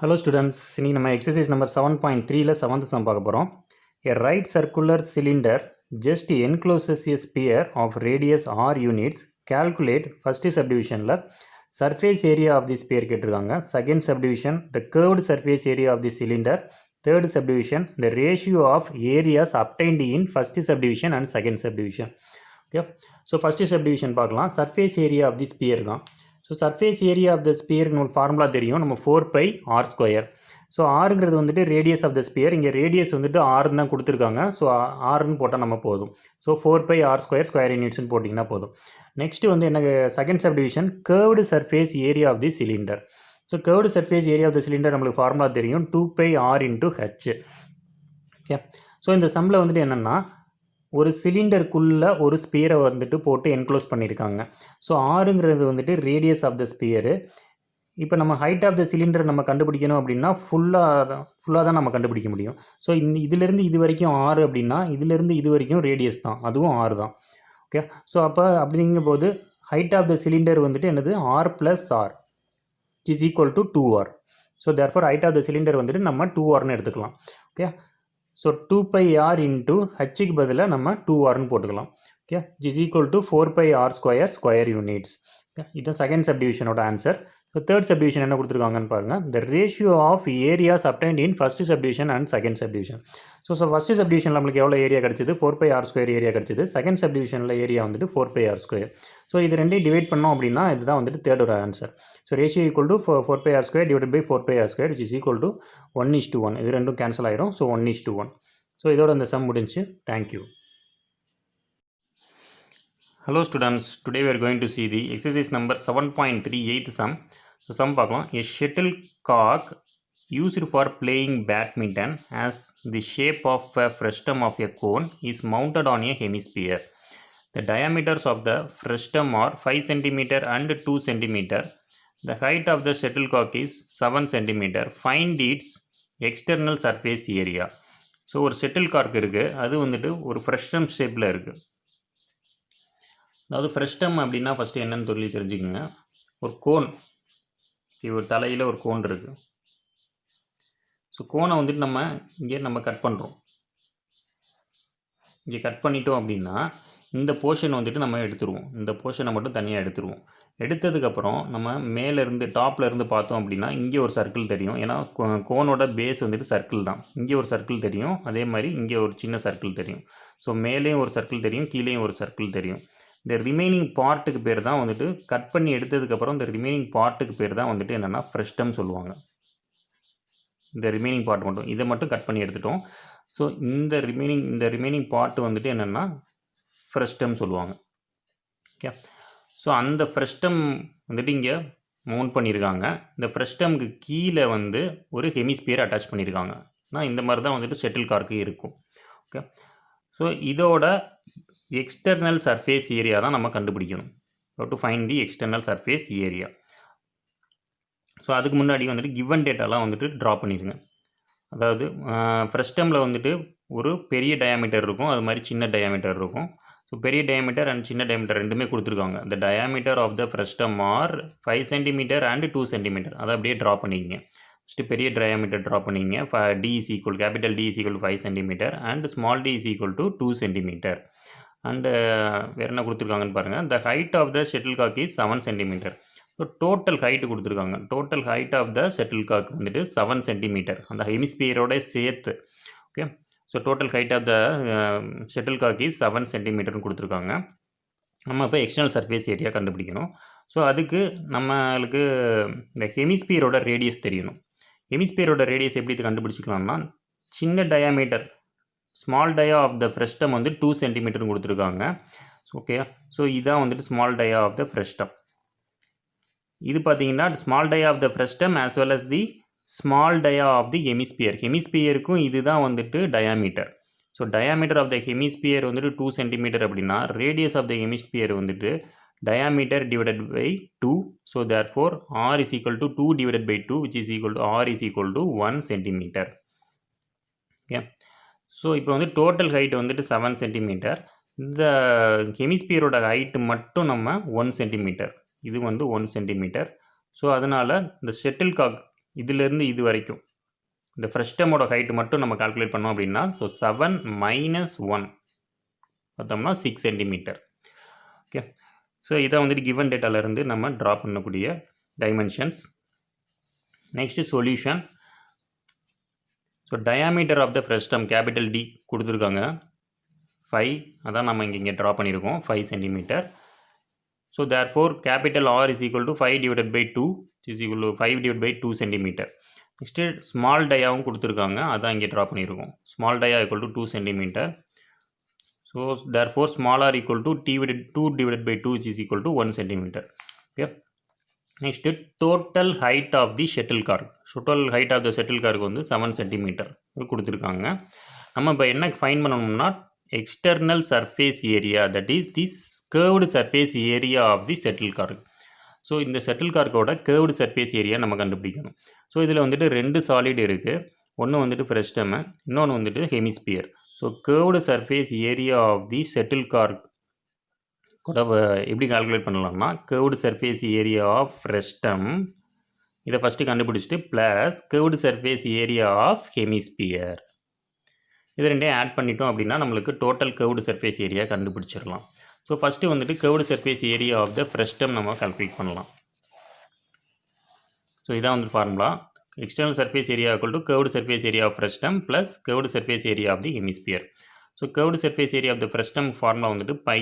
Hello students, இன்னைக்கு நம்ம exercise number 7.3ல 7th sum பார்க்க போறோம். A right circular cylinder just encloses a sphere of radius r units. Calculate first subdivisionல surface area of the sphere கேட்டிருக்காங்க. Second subdivision the curved surface area of the cylinder. Third subdivision the ratio of areas obtained in first subdivision and second subdivision. Okay. So first subdivision பார்க்கலாம். Surface area of the sphere தான். So surface area of the ஸ்பியர்னு ஒரு formula தெரியும், நம்ம 4πr². So ஆறுங்கிறது வந்துட்டு radius of the sphere, இங்கே radius வந்துட்டு ஆறுன்னு தான் கொடுத்துருக்காங்க. ஸோ ஆறுன்னு போட்டால் நம்ம போதும். ஸோ 4πr² ஸ்கொயர் யூனிட்ஸ்னு போட்டிங்கன்னா போதும். நெக்ஸ்ட்டு வந்து என்ன, second subdivision curved surface area of the cylinder. So curved surface area of the cylinder நம்மளுக்கு ஃபார்முலா தெரியும், 2πr×h. ஓகே. ஸோ இந்த சம்மில் வந்துட்டு என்னென்னா, ஒரு சிலிண்டருக்குள்ளே ஒரு ஸ்பியரை வந்துட்டு போட்டு என்க்ளோஸ் பண்ணியிருக்காங்க. ஸோ ஆறுங்கிறது வந்துட்டு ரேடியஸ் ஆஃப் த ஸ்பியரு. இப்போ நம்ம ஹைட் ஆஃப் த சிலிண்டர் நம்ம கண்டுபிடிக்கணும் அப்படின்னா ஃபுல்லாக தான் நம்ம கண்டுபிடிக்க முடியும். ஸோ இதிலேருந்து இது வரைக்கும் 6 அப்படின்னா இதிலேருந்து இது வரைக்கும் ரேடியஸ் தான், அதுவும் 6 தான். ஓகே. ஸோ அப்போ அப்படிங்கும்போது ஹைட் ஆஃப் த சிலிண்டர் வந்துட்டு என்னது, r+r is equal to 2r. So therefore height of the cylinder வந்துட்டு நம்ம 2rன்னு எடுத்துக்கலாம். ஓகே. ஸோ 2πr இன்ட்டு ஹச்சுக்கு பதிலாக நம்ம 2rன்னு போட்டுக்கலாம். Okay. Is equal to 4πr² square units. இதுதான் செகண்ட் சப்டிவிஷனோட ஆன்சர். ஸோ தேர்ட் சப்டிவிஷன் என்ன கொடுத்துருக்காங்கன்னு பாருங்கள், the ratio of areas obtained in first subdivision and second subdivision. So first சப்டிவிஷனில் நம்மளுக்கு எவ்வளோ ஏரியா கிடச்சிது, 4πr² ஏரியா கிடச்சிது. செகண்ட் சப்டிவிஷனில் ஏரியா வந்துட்டு 4πr². ஸோ இது ரெண்டையும் டிவைட் பண்ணோம் அப்படின்னா இதுதான் வந்துட்டு தேர்டோட answer. So ratio equal to 4πr² divide by 4πr², which is equal to 1:1. இது ரெண்டும் கேன்சல் ஆயிரும். ஸோ 1:1. ஸோ இதோட இந்த சம் முடிஞ்சு. Thank you. Hello students, today we are going to see the exercise number 7.3 8th sum. So sum பார்க்கலாம். A shuttlecock used for playing badminton has the shape of a frustum of a cone is mounted on a hemisphere. The diameters of the frustum are 5 cm and 2 cm. The height of the shuttlecock is 7 cm. Find its external surface area. So ஒரு ஷட்டில்கார்க் இருக்குது, அது வந்துட்டு ஒரு ஃப்ரெஷ்டம் ஷேப்பில் இருக்குது. அதாவது ஃப்ரெஷ்டம் அப்படின்னா first என்னன்னு சொல்லி தெரிஞ்சுக்கோங்க. ஒரு கோன், ஒரு தலையில் ஒரு கோன் இருக்குது. ஸோ கோனை வந்துட்டு நம்ம கட் பண்ணுறோம். இங்கே கட் பண்ணிட்டோம் அப்படின்னா இந்த போர்ஷன் வந்துட்டு நம்ம எடுத்துருவோம். இந்த போர்ஷனை மட்டும் தனியாக எடுத்துருவோம். எடுத்ததுக்கப்புறம் நம்ம மேலேருந்து டாப்பில் இருந்து பார்த்தோம் அப்படின்னா இங்கே ஒரு சர்க்கிள் தெரியும். ஏன்னா கோனோட பேஸ் வந்துட்டு சர்க்கிள் தான். இங்கே ஒரு சர்க்கிள் தெரியும், அதே மாதிரி இங்கே ஒரு சின்ன சர்க்கிள் தெரியும். ஸோ மேலேயும் ஒரு சர்க்கிள் தெரியும், கீழேயும் ஒரு சர்க்கிள் தெரியும். இந்த ரிமைனிங் பார்ட்டுக்கு பேர் தான் வந்துட்டு, கட் பண்ணி எடுத்ததுக்கப்புறம் இந்த ரிமைனிங் பார்ட்டுக்கு பேர் தான் வந்துட்டு என்னென்னா ஃப்ரெஷ்டம் சொல்லுவாங்க. இந்த ரிமைனிங் பார்ட் மட்டும், இதை மட்டும் கட் பண்ணி எடுத்துட்டோம். ஸோ இந்த ரிமைனிங் பார்ட்டு வந்துட்டு என்னென்னா ஃப்ரெஷ்டம் சொல்லுவாங்க. ஓகே. ஸோ அந்த ஃப்ரெஷ்டம் வந்துட்டு இங்கே மவுண்ட் பண்ணியிருக்காங்க. இந்த ஃப்ரெஷ்டம்க்கு கீழே வந்து ஒரு ஹெமிஸ்பியர் அட்டாச் பண்ணியிருக்காங்க. இந்த மாதிரி தான் வந்துட்டு ஷட்டில்கார்க்கு இருக்கும். ஓகே. ஸோ இதோட எக்ஸ்டர்னல் சர்ஃபேஸ் ஏரியா தான் நம்ம கண்டுபிடிக்கணும். To find the external surface area. So அதுக்கு முன்னாடி வந்துட்டு கிவன் டேட்டாலாம் வந்துட்டு ட்ரா பண்ணிடுங்க. அதாவது ஃப்ரெஷ்டமில் வந்துட்டு ஒரு பெரிய டயாமீட்டர் இருக்கும், அது மாதிரி சின்ன டயாமீட்டர் இருக்கும். ஸோ பெரிய டயாமீட்டர் அண்ட் சின்ன டயாமீட்டர் ரெண்டுமே கொடுத்துருக்காங்க. The diameter of the frustum are 5 cm and 2 cm. அதை அப்படியே ட்ரா பண்ணிக்கிங்க. ஃபஸ்ட்டு பெரிய டயாமீட்டர் ட்ரா பண்ணிங்க. Capital D is equal to 5 cm and small d is equal to 2 cm. And வேறு என்ன கொடுத்துருக்காங்கன்னு பாருங்கள். The height of the shuttlecock is 7 cm. So total height கொடுத்துருக்காங்க. Total height of the shuttlecock வந்துட்டு 7 cm, அந்த ஹெமிஸ்பியரோட சேர்த்து. Okay. So total height of the shuttlecock is 7 cm கொடுத்துருக்காங்க. நம்ம இப்போ எக்ஸ்டர்னல் சர்ஃபேஸ் ஏரியா கண்டுபிடிக்கணும். ஸோ அதுக்கு நம்மளுக்கு இந்த ஹெமிஸ்பியரோட ரேடியஸ் தெரியணும். ஹெமிஸ்பியரோட ரேடியஸ் எப்படி கண்டுபிடிச்சிக்கலாம்னா, சின்ன diameter small dia of the ஃப்ரெஷ்டம் வந்து 2 cm கொடுத்துருக்காங்க. ஓகே. ஸோ இதான் வந்துட்டு small dia of the frustum. இது பார்த்தீங்கன்னா small dia of the frustum as well as the small dia of the hemisphere. ஹெமிஸ்பியருக்கும் இதுதான் வந்துட்டு diameter. So diameter of the hemisphere வந்துட்டு 2 cm அப்படின்னா ரேடியஸ் ஆஃப் த ஹெமிஸ்பியர் வந்துட்டு diameter divided by 2. So therefore r is equal to 2 divided by 2, which is equal to r is equal to 1 cm. Okay. So இப்போ வந்து total height வந்துட்டு 7 cm. இந்த ஹெமிஸ்பியரோட height மட்டும் நம்ம 1 cm. இது வந்து 1 cm. So அதனால் இந்த ஷட்டில்காக் இதிலேருந்து இது வரைக்கும் இந்த ஃப்ரெஸ்டமோட ஹைட்டு மட்டும் நம்ம கால்குலேட் பண்ணோம் அப்படின்னா ஸோ 7 - 1 பார்த்தோம்னா 6 சென்டிமீட்டர். ஓகே, ஸோ இதை வந்துட்டு கிவன் டேட்டாலேருந்து நம்ம ட்ரா பண்ணக்கூடிய dimensions. Next solution. So diameter of the frustum capital D கொடுத்துருக்காங்க 5, அதான் நம்ம இங்கே ட்ரா பண்ணியிருக்கோம் 5 centimetre. So therefore capital R is equal to 5/2 is equal to 5/2 centimetre. Next small டயாவும் கொடுத்துருக்காங்க, அதான் இங்கே ட்ரா பண்ணியிருக்கோம். Small dia equal to 2 centimetre. So therefore small r equal to 2/2 is equal to 1 centimetre. Okay, next total height of the shuttle cork. Total height of the shuttlecock வந்து 7 centimetre கொடுத்துருக்காங்க. நம்ம இப்போ என்ன find பண்ணணும்னா external surface area, that is the curved surface area of the shuttlecock. So இந்த ஷட்டில் கார்க்கோட curved surface area நம்ம கண்டுபிடிக்கணும். ஸோ இதில் வந்துட்டு 2 சாலிட் இருக்குது. ஒன்று வந்துட்டு ஃப்ரெஸ்டம், இன்னொன்று வந்துட்டு hemisphere. So curved surface area of the shuttlecock கூட எப்படி கால்குலேட் பண்ணலாம்னா curved surface area of frustum இதை ஃபஸ்ட்டு கண்டுபிடிச்சிட்டு plus curved surface area of hemisphere இது ரெண்டையும் ஆட் பண்ணிட்டோம் அப்படின்னா நம்மளுக்கு டோட்டல் கேர்வ்டு சர்ஃபேஸ் ஏரியா கண்டுபிடிச்சிடலாம். ஸோ ஃபஸ்ட்டு வந்துட்டு curved surface area of the frustum நம்ம கால்குலேட் பண்ணலாம். ஸோ இதான் வந்து formula. External surface area equal to curved surface area of frustum plus curved surface area of the hemisphere. So curved surface area of the frustum formula வந்துட்டு π ×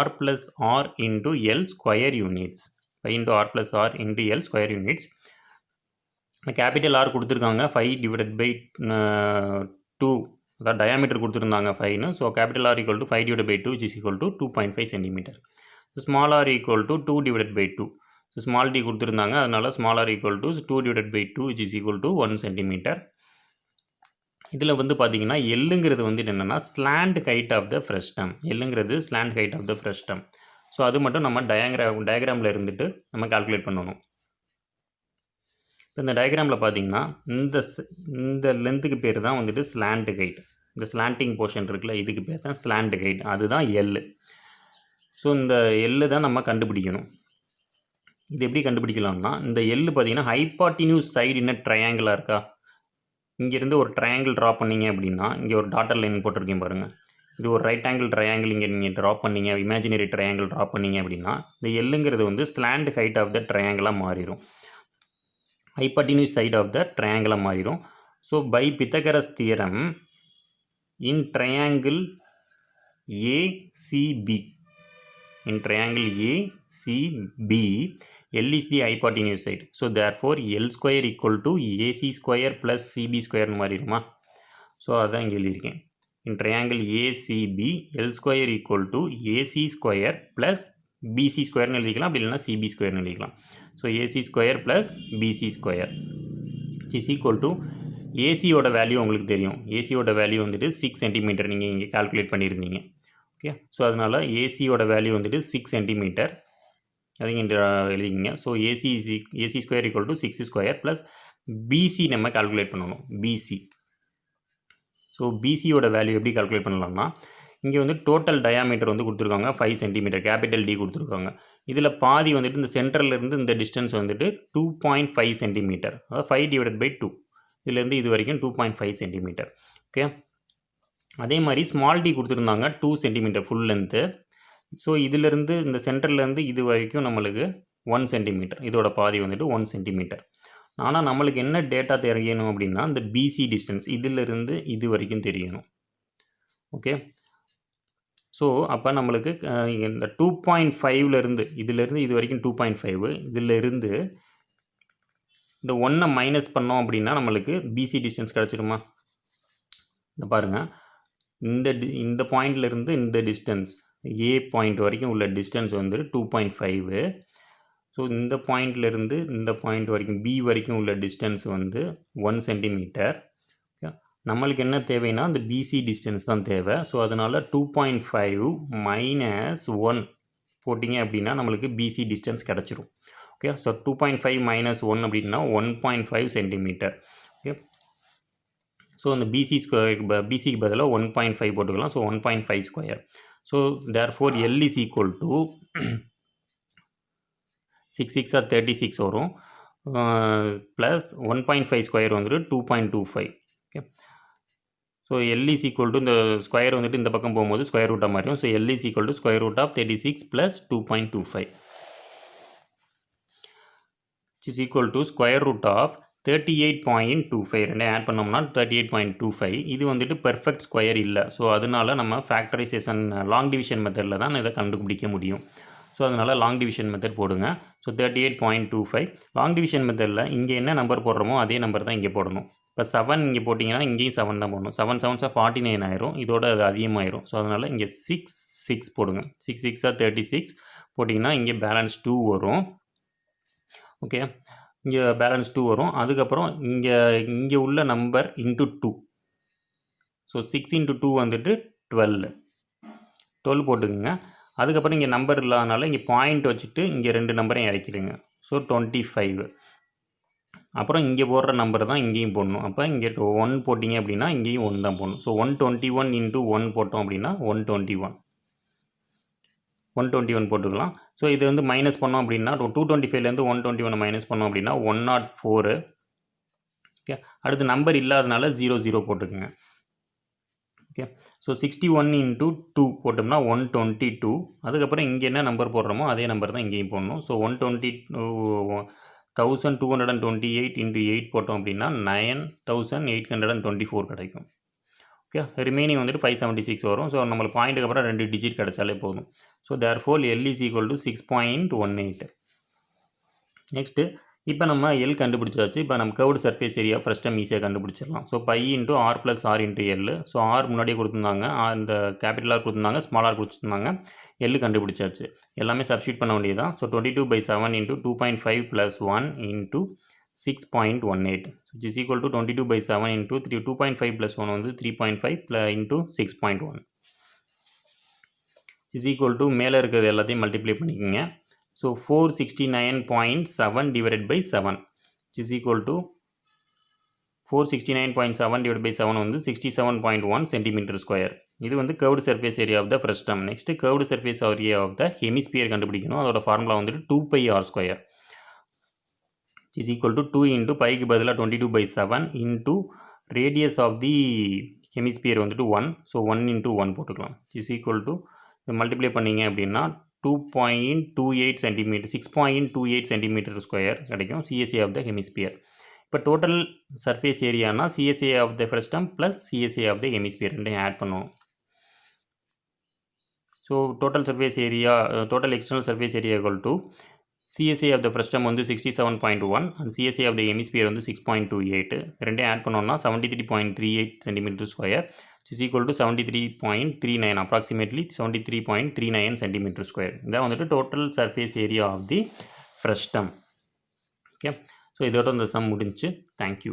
r + r × L square units. π × r + r × L square units. Capital R கொடுத்துருக்காங்க 5/2, அதாவது diameter கொடுத்துருந்தாங்க 5ன்னு. So capital R equal to 5/2 is equal to 2.5 centimetre. Small r equal to 2/2. So small d கொடுத்துருந்தாங்க, அதனால small r equal to 2/2 is equal to 1 centimetre. இதில் வந்து பார்த்தீங்கன்னா எல்லுங்கிறது வந்து என்னென்னா slant height of the frustum. எல்லுங்கிறது slant height of the frustum. So அது மட்டும் நம்ம டயக்ராமில் இருந்துட்டு நம்ம கால்குலேட் பண்ணணும். இப்போ இந்த டயக்ராமில் பார்த்தீங்கன்னா இந்த லென்த்துக்கு பேர் தான் வந்துட்டு ஸ்லாண்ட் ஹைட். இந்த ஸ்லாண்டிங் போர்ஷன் இருக்குல்ல, இதுக்கு பேர் தான் ஸ்லாண்ட் ஹைட், அதுதான் எல். ஸோ இந்த எல்லு தான் நம்ம கண்டுபிடிக்கணும். இது எப்படி கண்டுபிடிக்கலாம்னா இந்த எல் பார்த்தீங்கன்னா ஹைபாட்டினியூஸ் சைடு இன்னும் ட்ரையாங்கிளாக இருக்கா, இங்கேருந்து ஒரு ட்ரையாங்கிள் ட்ரா பண்ணிங்க அப்படின்னா இங்கே ஒரு டாட்டர் லைன் போட்டிருக்கேன் பாருங்கள். இது ஒரு ரைட் ஆங்கிள் ட்ரையாங்கிள். இங்கே நீங்கள் ட்ரா பண்ணிங்க, இமேஜினரி ட்ரையாங்கிள் ட்ரா பண்ணிங்க அப்படின்னா இந்த எல்லுங்கிறது வந்து ஸ்லாண்ட் ஹைட் ஆஃப் த ட்ரையாங்கிளாக மாறிடும், ஹைபாட்டினியூஸ் சைடு ஆஃப் த ட்ரையாங்கிளாக மாறிடும். So by Pythagoras theorem in triangle ACB, in triangle ACB, L is the hypotenuse side. So therefore L square equal to AC square plus CB square மாறிடுமா. So அதான் இங்கே எழுதியிருக்கேன். in triangle ACB L square equal to AC square plus BC square எழுதிக்கலாம், அப்படி இல்லைனா CB square எழுதிக்கலாம். So AC square plus BC square is equal to ஏசியோட value உங்களுக்கு தெரியும். ஏசியோட வேல்யூ வந்துட்டு 6 சென்டிமீட்டர் நீங்கள் இங்கே கால்குலேட் பண்ணியிருந்தீங்க. ஓகே, ஸோ அதனால் ஏசியோட வேல்யூ வந்துட்டு 6 சென்டிமீட்டர், அது இங்கே எழுதிங்க. So AC square equal to 6 square plus BC நம்ம கால்குலேட் பண்ணணும், பிசி. ஸோ பிசியோட வேல்யூ எப்படி கால்குலேட் பண்ணலாம்னா இங்கே வந்து டோட்டல் டயாமீட்டர் வந்து கொடுத்துருக்காங்க 5 சென்டிமீட்டர், கேபிட்டல் டி கொடுத்துருக்காங்க. இதில் பாதி வந்துட்டு இந்த சென்டர்லேருந்து இந்த டிஸ்டன்ஸ் வந்துட்டு 2.5 சென்டிமீட்டர், அதாவது 5/2. இதுலேருந்து இது வரைக்கும் 2.5 சென்டிமீட்டர். ஓகே, அதே மாதிரி ஸ்மால் டி கொடுத்துருந்தாங்க 2 சென்டிமீட்டர் ஃபுல் லென்த்து. ஸோ இதிலேருந்து இந்த சென்டர்லேருந்து இது வரைக்கும் நம்மளுக்கு 1 சென்டிமீட்டர், இதோட பாதி வந்துட்டு 1 சென்டிமீட்டர். ஆனால் நம்மளுக்கு என்ன டேட்டா தெரியணும் அப்படின்னா இந்த பிசி டிஸ்டன்ஸ் இதிலிருந்து இது வரைக்கும் தெரியணும். ஓகே, ஸோ அப்போ நம்மளுக்கு இந்த 2.5லேருந்து இதிலேருந்து இது வரைக்கும் 2.5, இதிலிருந்து இந்த 1 மைனஸ் பண்ணோம் அப்படின்னா நம்மளுக்கு பிசி டிஸ்டன்ஸ் கிடச்சிருமா. இந்த பாருங்கள், இந்த பாயிண்ட்லேருந்து இந்த டிஸ்டன்ஸ் ஏ பாயிண்ட் வரைக்கும் உள்ள டிஸ்டன்ஸ் வந்து 2.5. ஸோ இந்த பாயிண்ட்லேருந்து இந்த பாயிண்ட் வரைக்கும் பி வரைக்கும் உள்ள டிஸ்டன்ஸ் வந்து 1 சென்டிமீட்டர். நம்மளுக்கு என்ன தேவைன்னா இந்த பிசி டிஸ்டன்ஸ் தான் தேவை. ஸோ அதனால் 2.5 - 1 போட்டிங்க அப்படின்னா நம்மளுக்கு பிசி டிஸ்டன்ஸ் கிடச்சிரும். ஓகே, ஸோ 2.5 - 1 அப்படின்னா 1.5 சென்டிமீட்டர். ஓகே, ஸோ அந்த பிசிக்கு பதிலாக 1.5 போட்டுக்கலாம். So 1.5 square. So therefore L is equal to 6 6 36 வரும். ப்ளஸ் 1.5 ஸ்கொயர் வந்துட்டு 2.25. Okay, so L is equal to இந்த ஸ்கொயர் வந்துட்டு இந்த பக்கம் போகும்போது ஸ்கொயர் ரூட்டாக மாறிடும். So L is equal to square root of 36 plus 2.25 is equal to square root of 38.25. ரெண்டே ஆட் பண்ணோம்னா 38.25. இது வந்துட்டு பெர்ஃபெக்ட் ஸ்கொயர் இல்லை. ஸோ அதனால நம்ம ஃபேக்டரைசேஷன் லாங் டிவிஷன் மெத்தடில் தான் இதை கண்டுபிடிக்க முடியும். ஸோ அதனால் லாங் டிவிஷன் மெத்தட் போடுங்க. ஸோ 38.25 லாங் டிவிஷன் மெத்தடில் இங்கே என்ன நம்பர் போடுறோமோ அதே நம்பர் தான் இங்கே போடணும். இப்போ 7 இங்கே போட்டிங்கன்னா இங்கேயும் 7 தான் போடணும். 7 7 49 ஆயிரும். இதோட அது அதிகமாயிரும். ஸோ அதனால் இங்கே 6 போடுங்க. 6 6 36 போட்டிங்கன்னா இங்கே பேலன்ஸ் 2 வரும். ஓகே, இங்கே பேலன்ஸ் 2 வரும். அதுக்கப்புறம் இங்கே உள்ள நம்பர் இன்ட்டு 2. ஸோ 6 × 2 வந்துட்டு 12 போட்டுக்குங்க. அதுக்கப்புறம் இங்கே நம்பர் இல்லாதனால இங்கே பாயிண்ட் வச்சுட்டு இங்கே 2 நம்பரையும் இறக்கிடுங்க. ஸோ 25. அப்புறம் இங்கே போடுற நம்பர் தான் இங்கேயும் போடணும். அப்போ இங்கே 1 போட்டிங்க அப்படின்னா இங்கேயும் 1 தான் போடணும். ஸோ 121 × 1 போட்டோம் அப்படின்னா 121 போட்டுக்கலாம். ஸோ இது வந்து மைனஸ் பண்ணோம் அப்படின்னா 225லேருந்து 121 மைனஸ் பண்ணோம் அப்படின்னா 104. ஓகே, அடுத்து நம்பர் இல்லாதனால 00 போட்டுக்குங்க. ஓகே, ஸோ 61 × 2 போட்டோம்னா 122. அதுக்கப்புறம் இங்கே என்ன நம்பர் போடுறோமோ அதே நம்பர் தான் இங்கேயும் போடணும். ஸோ 1228 × 8 போட்டோம் அப்படின்னா 9824 கிடைக்கும். ஓகே, ரிமைனிங் வந்துட்டு 576 வரும். ஸோ நம்மளுக்கு பாயிண்ட்டுக்கு அப்புறம் 2 டிஜிட் கிடச்சாலே போதும். So therefore L is equal to 6.18. Next இப்போ நம்ம எல் கண்டுபிடிச்சாச்சு. இப்போ நம்ம curved surface area first time ஈஸியாக கண்டுபிடிச்சிடலாம். So pi into R plus R into L. So R முன்னாடியே கொடுத்துருந்தாங்க, அந்த கேபிட்டல் ஆர் கொடுத்துருந்தாங்க, ஸ்மால் ஆர் கொடுத்துருந்தாங்க. எல் கண்டுபிடிச்சாச்சு. எல்லாமே சப்ஸ்டியூட் பண்ண வேண்டியது தான். So 22/7 × 2.5 + 1 × 6.18, which is equal to 22/7 × 2.5 + 1 வந்து 3.5 × 6.1 is equal to மேலே இருக்கிறது எல்லாத்தையும் மல்டிப்ளை பண்ணிக்கோங்க. So 469.7 divided by 7 is equal to 469.7 divided by 7 வந்து 67.1 cm². இது வந்து curved surface area of the frustum. next curved surface area of the hemisphere கண்டுபிடிக்கணும். அதோட ஃபார்முலா வந்துட்டு 2πr², is equal to 2 × bike பதிலாக 22/7 into radius of the hemisphere வந்துட்டு 1. So 1 × 1 போட்டுக்கலாம். is equal to multiply பண்ணிங்க அப்படின்னா 2.28 cm, 6.28 cm² கிடைக்கும் CSA of the hemisphere. இப்போ டோட்டல் சர்ஃபேஸ் ஏரியானா CSA of the frustum plus CSA of the hemisphere ரெண்டையும் add பண்ணுவோம். So total surface area, total external surface area equal to CSA of the frustum வந்து 67.1 and CSA of the hemisphere வந்து 6.28. ரெண்டையும் add பண்ணோம்னா 73.38 cm², is equal to 73.39, approximately 73.39 cm². இதான் வந்துட்டு total surface area of the frustum. Okay, so இதோட இந்த some முடிஞ்சு. Thank you.